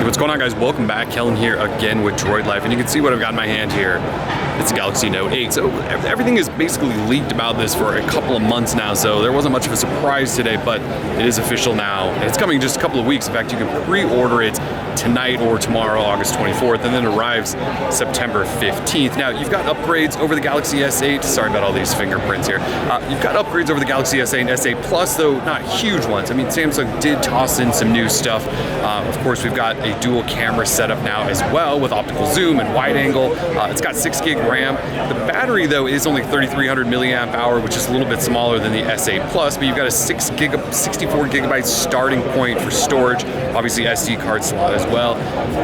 What's going on, guys? Welcome back. Kellen here again with Droid Life, and you can see what I've got in my hand here. It's a Galaxy Note 8. So everything is basically leaked about this for a couple of months now, so there wasn't much of a surprise today, but it is official now. And it's coming in just a couple of weeks. In fact, you can pre-order it tonight or tomorrow, August 24th, and then it arrives September 15th. Now, you've got upgrades over the Galaxy S8. Sorry about all these fingerprints here. You've got upgrades over the Galaxy S8 and S8 Plus, though not huge ones. I mean, Samsung did toss in some new stuff. Of course, we've got a dual camera setup now as well with optical zoom and wide angle. It's got 6 gig RAM. The battery, though, is only 3,300 milliamp hour, which is a little bit smaller than the S8 Plus, but you've got a 64 gigabyte starting point for storage, obviously SD card slot as well.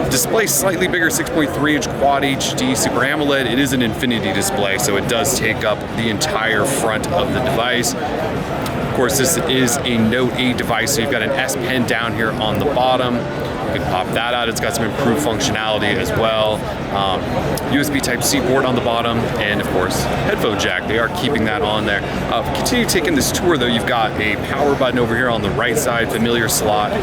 Display slightly bigger, 6.3 inch Quad HD Super AMOLED. It is an infinity display, so it does take up the entire front of the device. Of course, this is a Note 8 device, so you've got an S Pen down here on the bottom. You can pop that out. It's got some improved functionality as well. USB Type-C port on the bottom, and of course, headphone jack. They are keeping that on there. Continue taking this tour, though. You've got a power button over here on the right side, familiar slot,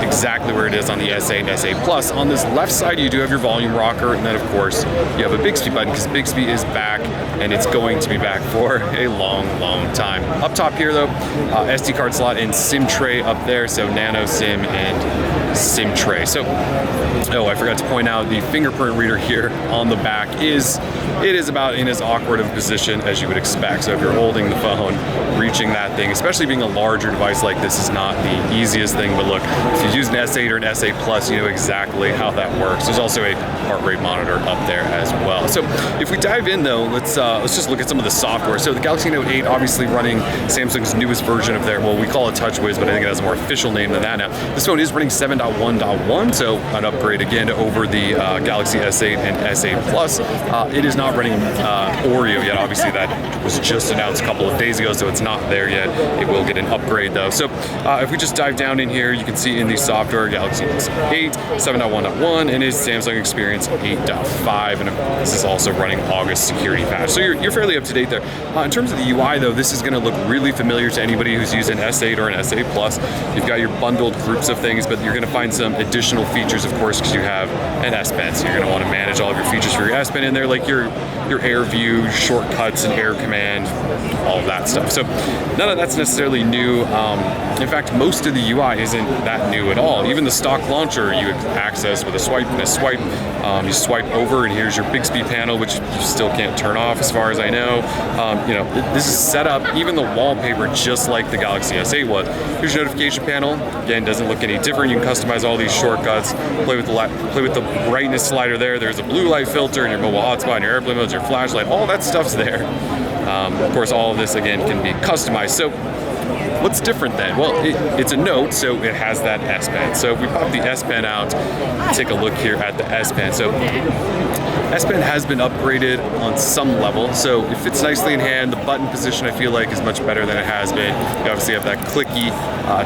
exactly where it is on the S8 and S8 Plus. On this left side, you do have your volume rocker, and then, of course, you have a Bixby button, because Bixby is back, and it's going to be back for a long, long time. Up top here, though, SD card slot and SIM tray up there, so nano SIM and SIM tray. So, oh, I forgot to point out the fingerprint reader here on the back is about in as awkward of a position as you would expect. So if you're holding the phone, reaching that thing, especially being a larger device like this, is not the easiest thing. But look, if you use an S8 or an S8 Plus, you know exactly how that works. There's also a heart rate monitor up there as well. So if we dive in, though, let's just look at some of the software. So the Galaxy Note 8 obviously running Samsung's newest version of their, well, we call it TouchWiz, but I think it has a more official name than that now. This phone is running 7.1.1, so an upgrade again over the Galaxy S8 and S8 Plus. It is not running Oreo yet. Obviously, that was just announced a couple of days ago, so it's not there yet. It will get an upgrade, though. So if we just dive down in here, you can see in the software, Galaxy S8, 7.1.1, and is Samsung Experience 8.5, and this is also running August security patch. So you're fairly up to date there. In terms of the UI, though, this is going to look really familiar to anybody who's using S8 or an S8 Plus. You've got your bundled groups of things, but you're going to find some additional features, of course, because you have an S Pen. So you're going to want to manage all of your features for your S Pen in there, like your Air View, shortcuts, and Air Command, all of that stuff. So none of that's necessarily new. In fact, most of the UI isn't that new at all. Even the stock launcher you access with a swipe and a swipe. You swipe over, and here's your Bixby panel, which you still can't turn off, as far as I know. You know, this is set up, even the wallpaper, just like the Galaxy S8 was. Here's your notification panel. Again, doesn't look any different. You can customize all these shortcuts. Play with the brightness slider there. There's a blue light filter, and your mobile hotspot, and your airplane modes, your flashlight. All that stuff's there. Of course, all of this again can be customized. So what's different then? Well, it's a Note, so it has that S Pen. So if we pop the S Pen out, take a look here at the S Pen. So S Pen has been upgraded on some level, so it fits nicely in hand. The button position, I feel like, is much better than it has been. You obviously have that clicky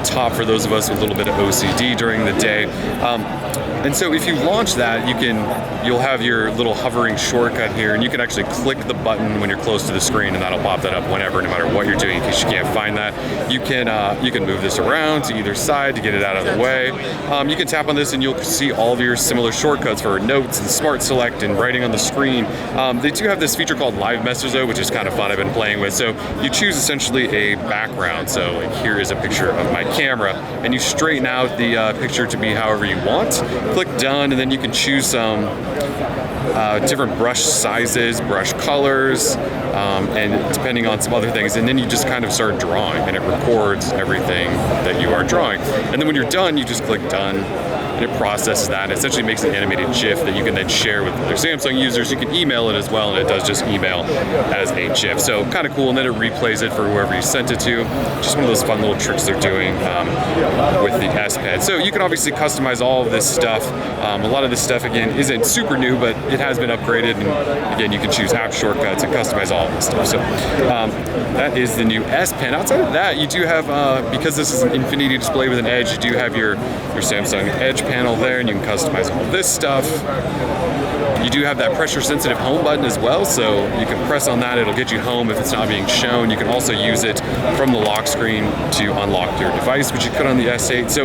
top for those of us with a little bit of OCD during the day. And so if you launch that, you'll have your little hovering shortcut here, and you can actually click the button when you're close to the screen, and that'll pop that up whenever, no matter what you're doing, in case you can't find that. You can move this around to either side to get it out of the way. You can tap on this, and you'll see all of your similar shortcuts for notes and Smart Select and writing on the screen. They do have this feature called Live Message, though, which is kind of fun. I've been playing with. So you choose essentially a background. So like, here is a picture of my camera, and you straighten out the picture to be however you want. Click done, and then you can choose some different brush sizes, brush colors, and depending on some other things, and then you just kind of start drawing, and it records everything that you are drawing. And then when you're done, you just click done, and it processes that, and essentially makes an animated GIF that you can then share with other Samsung users. You can email it as well, and it does just email as a GIF. So kind of cool, and then it replays it for whoever you sent it to. Just one of those fun little tricks they're doing with the S Pen. So you can obviously customize all of this stuff. A lot of this stuff, again, isn't super new, but it has been upgraded, and again, you can choose app shortcuts and customize all of this stuff. So that is the new S Pen. Outside of that, you do have, because this is an infinity display with an edge, you do have your Samsung Edge panel there, and you can customize all this stuff. You do have that pressure sensitive home button as well, so you can press on that, it'll get you home if it's not being shown. You can also use it from the lock screen to unlock your device, which you could on the S8. So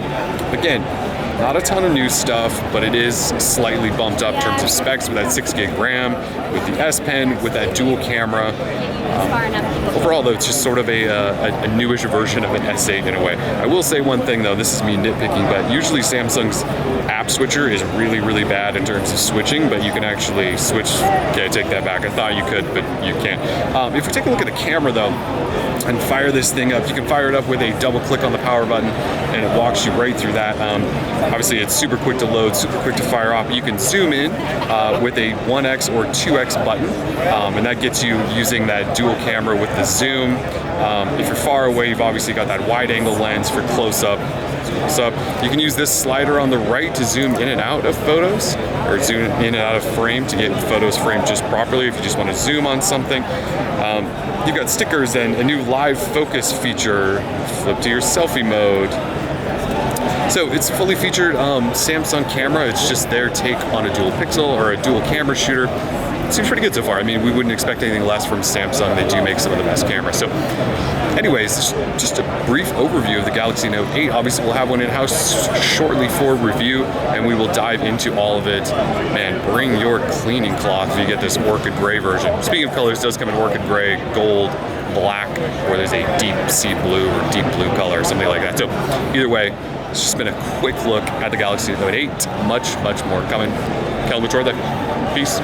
again, Not a ton of new stuff, but it is slightly bumped up in terms of specs with that 6 gig RAM, with the S Pen, with that dual camera. Overall, though, it's just sort of a newish version of an S8 in a way. I will say one thing, though, this is me nitpicking, but usually Samsung's app switcher is really, really bad in terms of switching, but you can actually switch. Okay, I take that back. I thought you could, but you can't. If we take a look at the camera, though, and fire this thing up, you can fire it up with a double click on the power button, and it walks you right through that. Obviously, it's super quick to load, super quick to fire off. You can zoom in with a 1x or 2x button, and that gets you using that dual camera with the zoom. If you're far away, you've obviously got that wide angle lens for close-up. So you can use this slider on the right to zoom in and out of photos, or zoom in and out of frame to get photos framed just properly if you just want to zoom on something. You've got stickers and a new live focus feature, flip to your selfie mode. So it's a fully featured Samsung camera. It's just their take on a dual pixel or a dual camera shooter. It seems pretty good so far. I mean, we wouldn't expect anything less from Samsung. They do make some of the best cameras. So anyways, just a brief overview of the Galaxy Note 8. Obviously, we'll have one in-house shortly for review, and we will dive into all of it. Man, bring your cleaning cloth if you get this orchid gray version. Speaking of colors, it does come in orchid gray, gold, black, or there's a deep sea blue or deep blue color or something like that. So either way, it's just been a quick look at the Galaxy Note 8. Much, much more coming. Kelvin with Droid. Peace.